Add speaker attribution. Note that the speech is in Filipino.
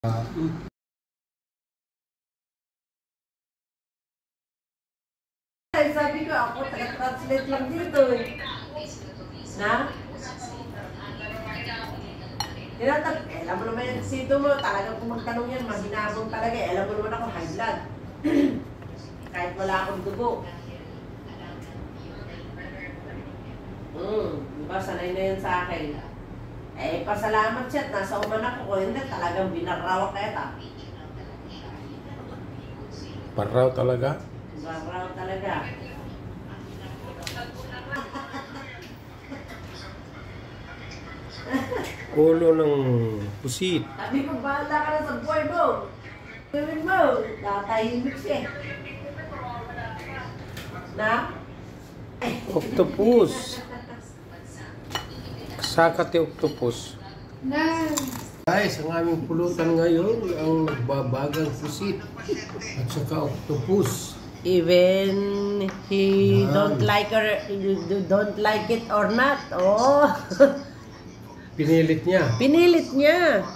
Speaker 1: Sabi ko, ako taga-translate lang dito eh. Na? Alam mo naman yung sito mo, talagang kung magtanong yan, mahinabong talaga eh. Alam mo naman ako, high blood. Kahit wala akong dugo. Diba, sanay na yan sa akin. Eh, pasalamat siya, nasa umanak ko, hindi, talagang binarawak kita.
Speaker 2: Paraw talaga?
Speaker 1: Baraw talaga.
Speaker 2: Ulo ng pusit.
Speaker 1: Sabi ko, bahala ka na sa buhay mo. Gawin mo, tatahimik siya. Na?
Speaker 2: Octopus. Sakati octopus. Guys, ang aming pulutan ngayon ang nagbabagang pusit at saka octopus.
Speaker 1: Even he don't like it or not. Oh.
Speaker 2: Pinilit niya.
Speaker 1: Pinilit niya.